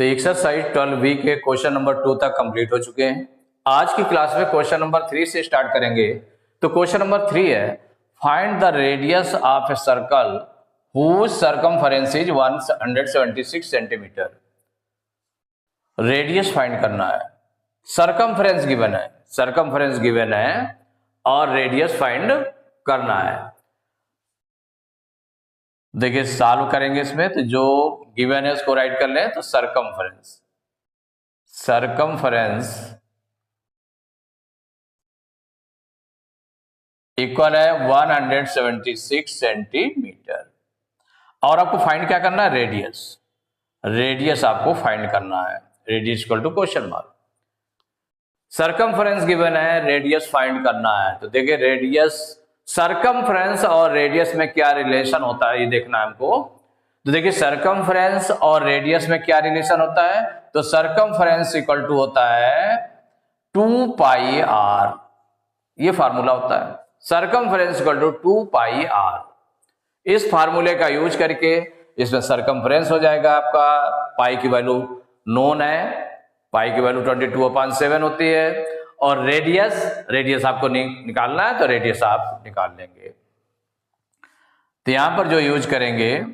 तो एक्सरसाइज 12 के question number 2 तक कंप्लीट हो चुके हैं। आज की क्लास में क्वेश्चन नंबर 3 से स्टार्ट करेंगे। तो क्वेश्चन नंबर 3 है, find the radius of a circle whose circumference is 176 centimetre. Radius find करना है, सरकमफेरेंस गिवन है और रेडियस फाइंड करना है। देखिए सॉल्व करेंगे इसमें, तो जो गिवन है उसको राइट कर लें। तो सरकमफेरेंस इक्वल है 176 सेंटीमीटर। और आपको फाइंड क्या करना है? रेडियस आपको फाइंड करना है। Radius equal to question mark. Circumference given है, रेडियस फाइंड करना है। तो देखिए रेडियस, सरकमफेरेंस और रेडियस में क्या रिलेशन होता है ये देखना है हमको। तो देखिए सरकमफेरेंस और रेडियस में क्या रिलेशन होता है। तो सरकमफेरेंस इक्वल टू होता है 2 पाई आर, ये फार्मूला होता है। Circumference equal to 2 pi r. इस फार्मूले का यूज करके इसमें सरकमफेरेंस हो जाएगा आपका, पाई की वैल्यू नोन है, पाई की वैल्यू 22/7 होती है। और रेडियस आपको निकालना है, तो रेडियस आप निकाल लेंगे। तो यहां पर जो यूज करेंगे,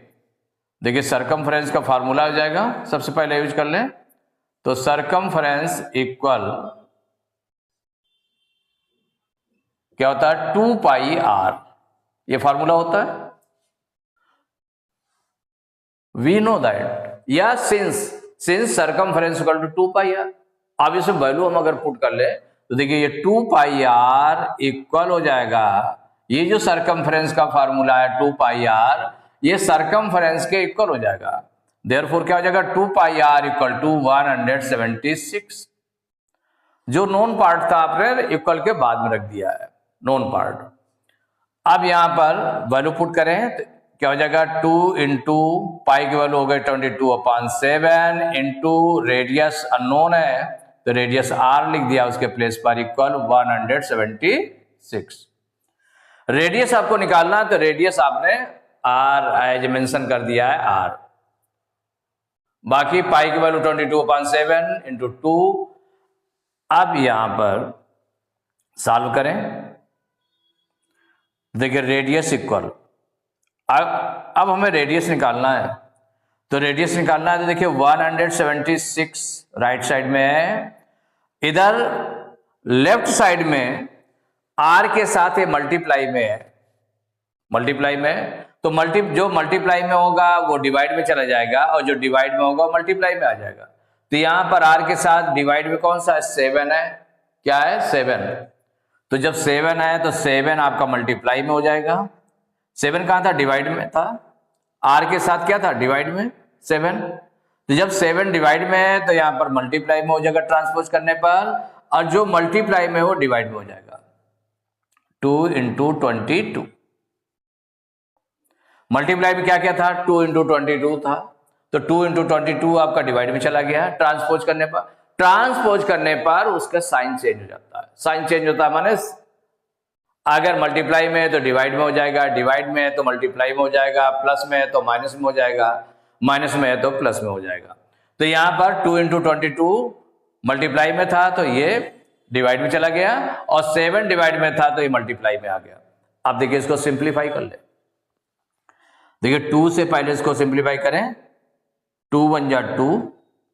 देखिए सरकमफेरेंस का फार्मूला हो जाएगा, सबसे पहले यूज कर लें। तो सरकमफेरेंस इक्वल क्या होता है? 2 पाई आर, ये फार्मूला होता है। वी नो दैट, या since circumference equal to 2 pi r. अब इसे वैल्यू हम अगर पुट कर ले, तो देखिए ये 2 पाई आर इक्वल हो जाएगा, ये जो सरकमफेरेंस का फार्मूला है 2 पाई आर, ये सरकमफेरेंस के इक्वल हो जाएगा। देयरफॉर क्या हो जाएगा? 2 पाई आर इक्वल टू 176। जो नोन पार्ट था आपने इक्वल के बाद में रख दिया है, नोन पार्ट। अब यहां पर वैल्यू पुट करें तो क्या हो जाएगा? 2 इंटू पाई की वैल्यू हो गई 22/7 इंटू रेडियस अननोन है, तो रेडियस आर लिख दिया उसके प्लेस पर, इक्वल 176। रेडियस आपको निकालना है, तो रेडियस आपने आर एज मेंशन कर दिया है, आर। बाकी पाई की वैल्यू 22/7 इंटू 2। अब यहां पर सॉल्व करें, देखिए रेडियस इक्वल, अब हमें रेडियस निकालना है। तो रेडियस निकालना है, तो देखिए 176 राइट साइड में है, इधर लेफ्ट साइड में आर के साथ ये मल्टीप्लाई में है, तो जो मल्टीप्लाई में होगा वो डिवाइड में चला जाएगा, और जो डिवाइड में होगा वो मल्टीप्लाई में आ जाएगा। तो यहां पर आर के साथ डिवाइड में कौन सा है? 7 है। क्या है? 7। तो जब 7 है तो 7 आपका मल्टीप्लाई में हो जाएगा। 7 कहां था? डिवाइड में था। आर के साथ क्या था? डिवाइड में 7। तो जब 7 डिवाइड में है तो यहां पर मल्टीप्लाई में हो जाएगा ट्रांसपोज करने पर, और जो मल्टीप्लाई में हो डिवाइड में हो जाएगा। 2 इंटू 22, मल्टीप्लाई में क्या क्या था? 2 इंटू 22 था, तो 2 इंटू 22 आपका डिवाइड में चला गया। ट्रांसपोज करने पर उसका साइन चेंज हो जाता है। साइन चेंज होता है माने अगर मल्टीप्लाई में है तो डिवाइड में हो जाएगा, डिवाइड में है तो मल्टीप्लाई में हो जाएगा, प्लस में है तो माइनस में हो जाएगा, माइनस में है तो प्लस में हो जाएगा। तो यहां पर 2 इंटू 22 मल्टीप्लाई में था तो ये डिवाइड में चला गया, और 7 डिवाइड में था तो ये मल्टीप्लाई में आ गया। अब देखिए इसको सिंप्लीफाई कर ले। देखिए 2 से पहले इसको सिंप्लीफाई करें, 2 1 जा 2,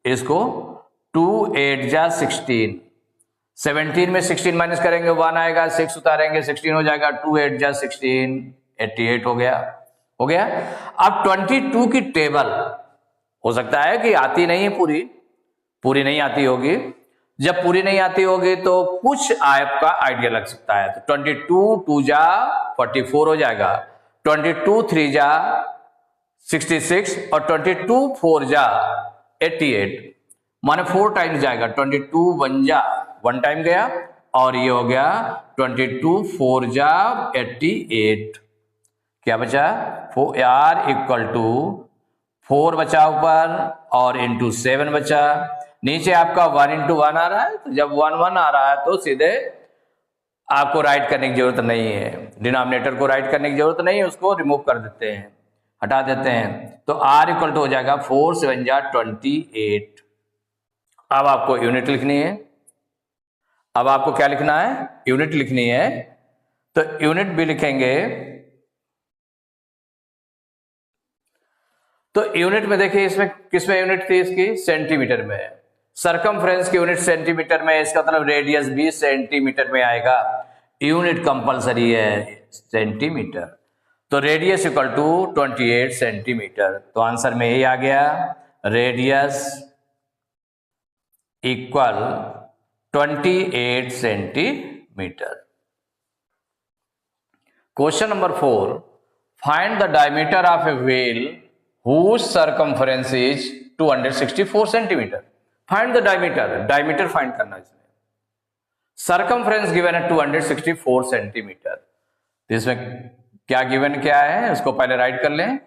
इसको 2 8 जा 16, 17 में 16 माइनस करेंगे 1 आएगा, 6 उतारेंगे 16 हो जाएगा, 2 8 जा 16, 88 हो गया। अब 22 की टेबल हो सकता है कि आती नहीं है, पूरी नहीं आती होगी। जब पूरी नहीं आती होगी तो कुछ आपका आइडिया लग सकता है। तो 22 2 जा 44 हो जाएगा, 22 3 जा 66, और 22 4 जा 88, माने 4 टाइम्स जाएगा। 22 1 जा 1 टाइम गया, और ये हो गया 22 4 जा 88। क्या बचा? 4 इक्वल टू 4 बचा ऊपर, और इंटू 7 बचा। नीचे आपका 1 इंटू 1 आ रहा है, तो जब 1 1 आ रहा है तो सीधे आपको राइट करने की जरूरत नहीं है, डिनोमिनेटर को राइट करने की जरूरत नहीं है, उसको रिमूव कर देते हैं। हटा देते हैं तो R इक्वल टू हो जाएगा 4 7 जा 28। अब आपको यूनिट लिखनी है, अब आपको क्या लिखना है, यूनिट लिखनी है। तो यूनिट भी लिखेंगे, तो यूनिट में देखिए इसमें किसमें यूनिट थी इसकी, सेंटीमीटर में। सरकमफ्रेंस की यूनिट सेंटीमीटर में, इसका मतलब रेडियस भी सेंटीमीटर में आएगा, यूनिट कंपलसरी है सेंटीमीटर। तो रेडियस इक्वल टू 28 सेंटीमीटर। तो आंसर में यही आ गया, radius equal 28 centimetre. Question number 4, find the diameter of a whale whose circumference is 264 centimeter. Find the diameter, diameter find करना इसमें। Circumference given है 264 centimeter। तो इसमें क्या गिवन क्या है, उसको पहले राइट कर लें।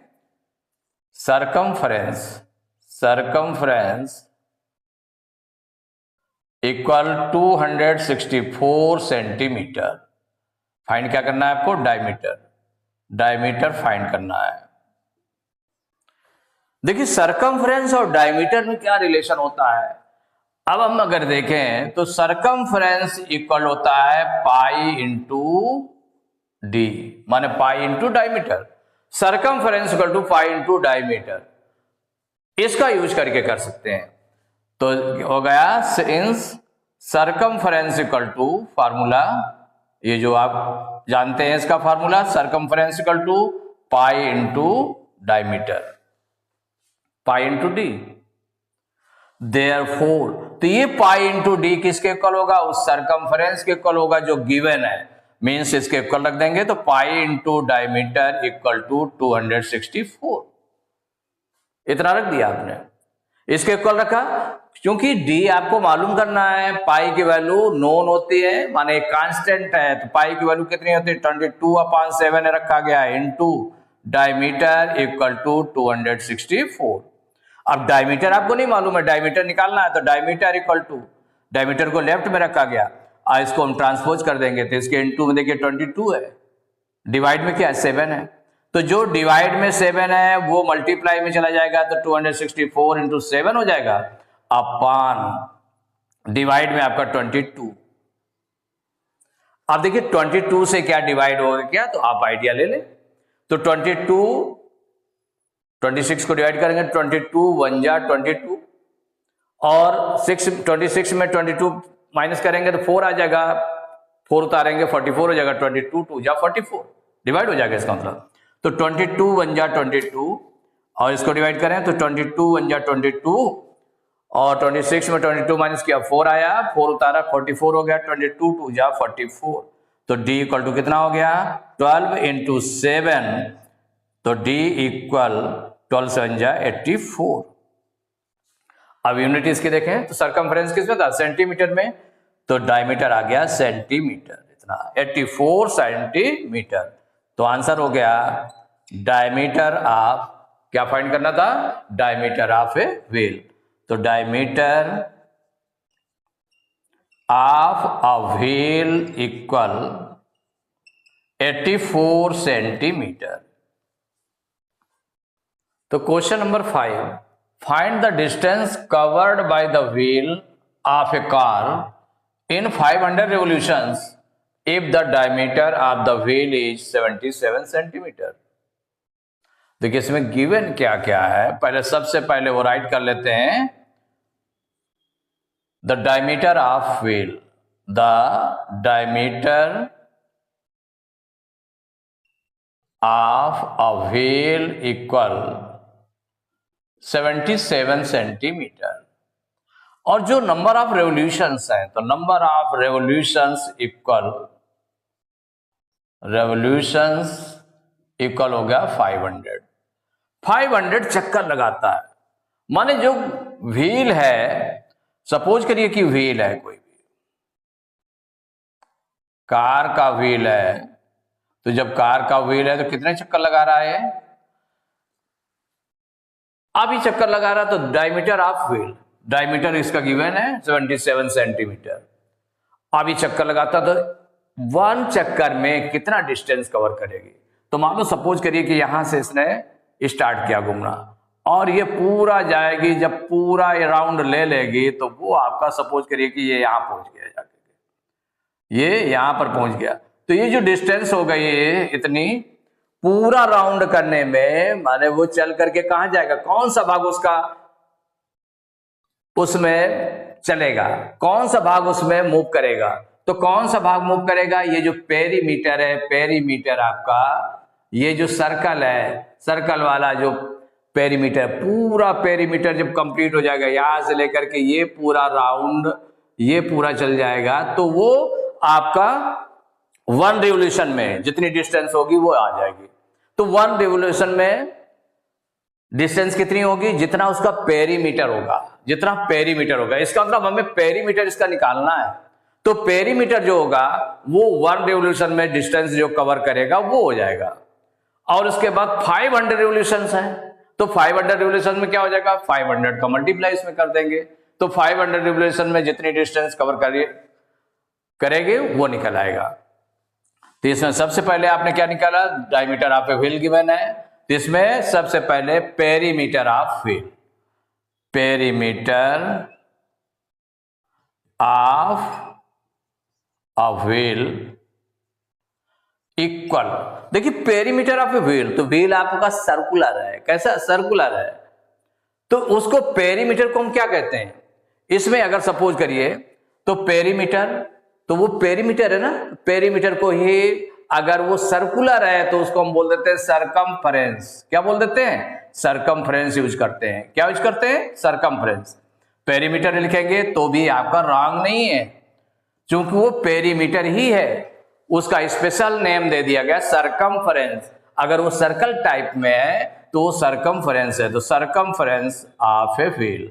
circumference equal 264 centimetre. फाइंड क्या करना है आपको, डायमीटर फाइंड करना है। देखिए सरकमफ्रेंस और डायमीटर में क्या रिलेशन होता है। अब हम अगर देखें तो सरकमफ्रेंस इक्वल होता है पाई इंटू डी, माने pi into diameter. Circumference equal to pi into diameter, इसका यूज करके कर सकते हैं। तो हो गया since circumference equal to formula, ये जो आप जानते हैं इसका formula, circumference equal to pi into diameter, pi into D. Therefore, तो ये पाई इंटू डी किसके इक्वल होगा, उस सरकमफ्रेंस के इक्वल होगा जो गिवन है, मींस इसके इक्वल रख देंगे। तो pi into diameter equal to 264, इतना रख दिया आपने, इसके इक्वल रखा। क्योंकि डी आपको मालूम करना है, पाई की वैल्यू नोन होती है, माने कांस्टेंट है, तो पाई की वैल्यू कितनी होती है 22/7 रखा गया है, इंटू डायमीटर इक्वल टू 264। अब डायमीटर आपको नहीं मालूम है, डायमीटर निकालना है, तो डायमीटर इक्वल टू, डायमीटर को लेफ्ट में रखा गया, इसको हम ट्रांसपोज कर देंगे तो इसके इनटू में देखिए 22 है, डिवाइड में क्या है 7 है। तो जो डिवाइड में 7 है वो मल्टीप्लाई में चला जाएगा, तो 264 इंटू 7 हो जाएगा, अपॉन डिवाइड में आपका 22। अब देखिए 22 से क्या डिवाइड होगा क्या, तो आप आइडिया ले लें। तो 26 को डिवाइड करेंगे, 22 1 जा 22, और 26 में 22 माइनस करेंगे तो 4 आ जाएगा, 4 उतारेंगे 44 हो जाएगा, 22 2 जा 44 डिवाइड हो जाएगा इसका मतलब। तो 22 1 जा 22, और इसको डिवाइड करें तो 22 1 जा 22, और 26 में 22 माइनस किया 4 आया, 4 उतारा 44 हो गया, 22 2 जा 44। तो D इक्वल टू कितना हो गया 12 इंटू 7, तो D इक्वल 12 7 जा 84। अब यूनिट इसकी देखें तो सरकमफ्रेंस किसमें था, सेंटीमीटर में, तो डायमीटर आ गया सेंटीमीटर, इतना 84 सेंटीमीटर। तो आंसर हो गया डायमीटर ऑफ, क्या फाइंड करना था, डायमीटर ऑफ ए व्हेल। तो diameter of a whale equal 84 centimetre. तो question number 5, find the distance covered by the wheel of a car in 500 revolutions if the diameter of the wheel is 77 centimetre. देखिए इसमें given क्या क्या है, पहले सबसे पहले वो राइट कर लेते हैं। The diameter of wheel, the diameter of a wheel equal 77 centimetre. और जो नंबर ऑफ रेवोल्यूशंस है, तो नंबर ऑफ रेवोल्यूशंस इक्वल हो गया 500। 500 चक्कर लगाता है, माने जो व्हील है, सपोज करिए कि व्हील है, कोई भी कार का व्हील है, तो जब कार का व्हील है तो कितने चक्कर लगा रहा है, अभी चक्कर लगा रहा, तो डायमीटर ऑफ व्हील, डायमीटर इसका गिवन है 77 सेंटीमीटर। अभी चक्कर लगाता तो 1 चक्कर में कितना डिस्टेंस कवर करेगी। तो मान लो सपोज करिए कि यहां से इसने स्टार्ट किया घूमना, और ये पूरा जाएगी, जब पूरा ये राउंड ले लेगी तो वो आपका सपोज करिए कि ये यहाँ पहुंच गया, जाके ये यहाँ पर पहुंच गया। तो ये जो डिस्टेंस हो गई है इतनी, पूरा राउंड करने में माने वो चल करके कहां जाएगा, कौन सा भाग उसका उसमें चलेगा, कौन सा भाग उसमें मूव करेगा। तो कौन सा भाग मूव करेगा, ये जो पेरीमीटर है, पेरीमीटर आपका ये जो सर्कल है, सर्कल वाला जो पेरीमीटर, पूरा पेरीमीटर जब कंप्लीट हो जाएगा यहां से लेकर के ये पूरा राउंड, ये पूरा चल जाएगा, तो वो आपका 1 रिवोल्यूशन में जितनी डिस्टेंस होगी वो आ जाएगी। तो 1 रिवोल्यूशन में डिस्टेंस कितनी होगी, जितना उसका पेरीमीटर होगा, जितना पेरीमीटर होगा। इसका मतलब हमें पेरीमीटर इसका निकालना है। तो पेरीमीटर जो होगा वो 1 रिवोल्यूशन में डिस्टेंस जो कवर करेगा वो हो जाएगा। और उसके बाद 500 रिवोल्यूशंस हैं, तो 500 रिवोल्यूशन में क्या हो जाएगा, 500 का मल्टीप्लाई इसमें कर देंगे, तो 500 रिवोल्यूशन में जितनी डिस्टेंस कवर करेंगे वो निकल आएगा। तो इसमें सबसे पहले आपने क्या निकाला, diameter of a wheel given है, तो इसमें सबसे पहले perimeter of wheel, perimeter of a wheel equal, देखिए पेरीमीटर ऑफ ए व्हील, तो व्हील आपका सर्कुलर है, कैसा सर्कुलर है, तो उसको पेरीमीटर को हम क्या कहते हैं, इसमें अगर सपोज करिए तो पेरीमीटर, तो वो पेरीमीटर है ना, पेरीमीटर को ही अगर वो सर्कुलर है तो उसको हम बोल देते हैं सरकमफेरेंस। क्या बोल देते हैं, सरकमफेरेंस यूज करते हैं। क्या यूज करते हैं, सरकमफेरेंस। पेरीमीटर लिखेंगे तो भी आपका रॉन्ग नहीं है, क्योंकि वो पेरीमीटर ही है, उसका स्पेशल नेम दे दिया गया सरकमफेरेंस। अगर वो सर्कल टाइप में है तो वो सरकमफेरेंस है। तो circumference of a wheel,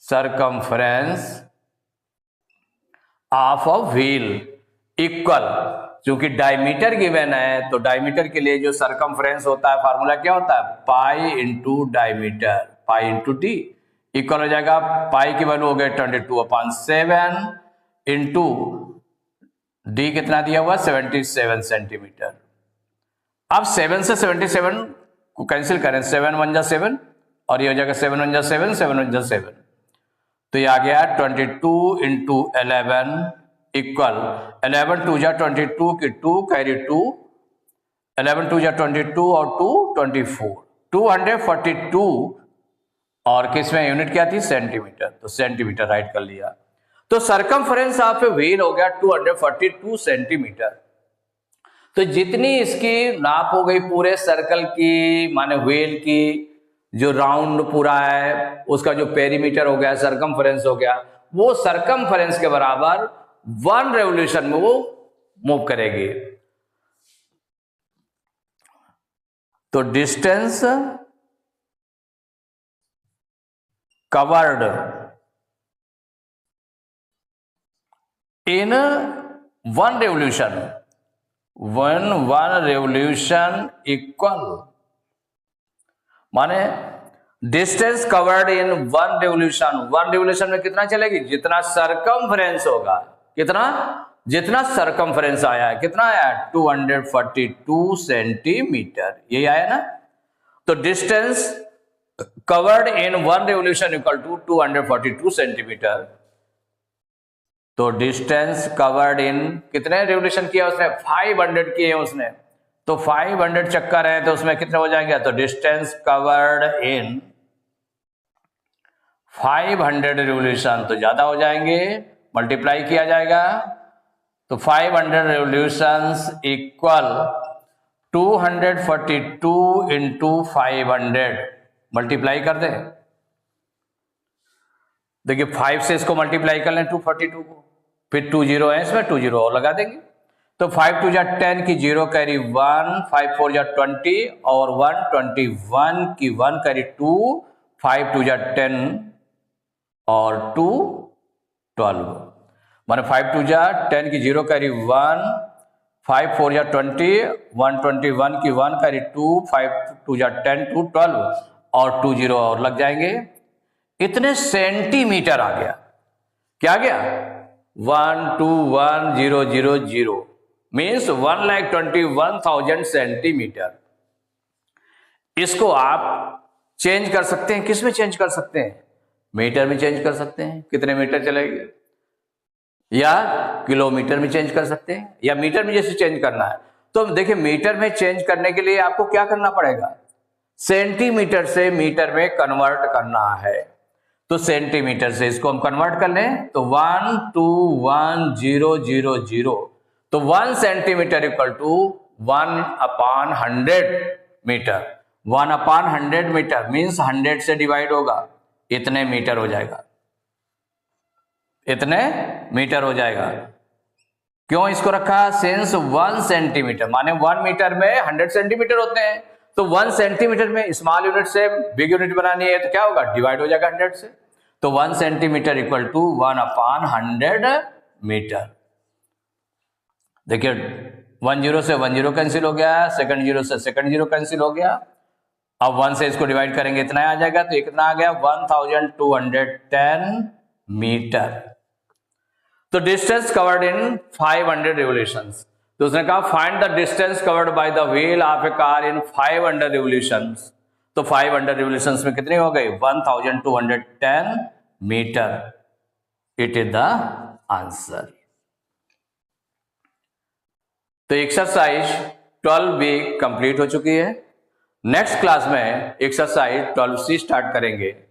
circumference of a wheel equal, क्योंकि डायमीटर गिवन है तो डायमीटर के लिए जो सरकमफेरेंस होता है फार्मूला क्या होता है, पाई into diameter, pi into D, equal हो जाएगा, पाई की वैल्यू हो गई 22/7 इंटू डी कितना दिया हुआ 77 सेंटीमीटर। अब 7 से 77 को कैंसिल करें, 7 1 जा 7 और ये हो जाएगा 7 1 जा 7, 7 1 जा 7, तो ये आ गया 22 इंटू 11 इक्वल 11 2 जा 22 की 2 कैरी 2, 11 2 जा 22 और 2 24, 242, और किसमें यूनिट क्या थी, सेंटीमीटर, तो सेंटीमीटर राइट कर लिया। तो सरकमफेरेंस ऑफ ए व्हील हो गया 242 सेंटीमीटर। तो जितनी इसकी नाप हो गई पूरे सर्कल की, माने व्हील की जो राउंड पूरा है उसका जो पेरीमीटर हो गया, सरकमफेरेंस हो गया, वो सरकमफेरेंस के बराबर 1 रेवोल्यूशन में वो मूव करेगी। तो distance covered in 1 revolution, 1 revolution equal, माने distance covered in 1 revolution, 1 revolution में कितना चलेगी, जितना सरकमफेरेंस होगा, कितना, जितना सरकमफेरेंस आया है, कितना आया है 242 सेंटीमीटर, यही आया ना। तो distance covered in 1 revolution equal to 242 centimetre. तो डिस्टेंस कवर्ड इन कितने रेवोल्यूशन किया उसने, 500 किए उसने, तो 500 चक्कर है तो उसमें कितने हो जाएंगे, तो डिस्टेंस कवर्ड इन 500 रेवोल्यूशन तो ज्यादा हो जाएंगे, मल्टीप्लाई किया जाएगा, तो 500 रेवोल्यूशंस इक्वल 242 इंटू 500, मल्टीप्लाई कर दे, देखिए 5 से इसको मल्टीप्लाई कर लें 242 को, फिर 2 0 है इसमें, 2 0 और लगा देंगे, तो 5 2 जा 10 की 0 कैरी 1, 5 4 जा 20 और 1 21 की 1 कैरी 2, 5 2 जा 10 और 2 12, माने 5 2 जा 10 की 0 कैरी 1, 5 4 जा 20, 121 की 1 कैरी 2, 5 2 जा 10 2 12 और 2 0 और लग जाएंगे, इतने सेंटीमीटर आ गया। क्या गया 121,000 मीन्स 1,21,000 सेंटीमीटर। इसको आप चेंज कर सकते हैं, किस में चेंज कर सकते हैं? मीटर में चेंज कर सकते हैं, कितने मीटर चलेगी, या किलोमीटर में चेंज कर सकते हैं, या मीटर में जैसे चेंज करना है। तो देखिए मीटर में चेंज करने के लिए आपको क्या करना पड़ेगा, सेंटीमीटर से मीटर में कन्वर्ट करना है। तो सेंटीमीटर से इसको हम कन्वर्ट कर लें तो 121,000, तो 1 centimetre equal to 1/100 metre. 1/100 metre means 100 से डिवाइड होगा, इतने मीटर हो जाएगा, इतने मीटर हो जाएगा। क्यों इसको रखा? सिंस 1 सेंटीमीटर माने 1 मीटर में 100 सेंटीमीटर होते हैं, तो 1 सेंटीमीटर में स्मॉल यूनिट से बिग यूनिट बनानी है तो क्या होगा, डिवाइड हो जाएगा 100 से। तो 1 सेंटीमीटर इक्वल टू 1/100 मीटर। देखिए 10 से 10 कैंसिल हो गया, सेकंड जीरो से सेकंड जीरो कैंसिल हो गया। अब 1 से इसको डिवाइड करेंगे इतना आ जाएगा, तो कितना आ गया 1210 मीटर। तो डिस्टेंस कवर्ड इन 500 रिवोल्यूशंस। तो उसने कहा find the distance covered by the wheel of a car in 500 revolutions. तो 500 रिवोल्यूशंस में कितनी हो गई, 1210 metre. It is the answer. तो एक्सरसाइज 12B कंप्लीट हो चुकी है। नेक्स्ट क्लास में एक्सरसाइज 12C स्टार्ट करेंगे।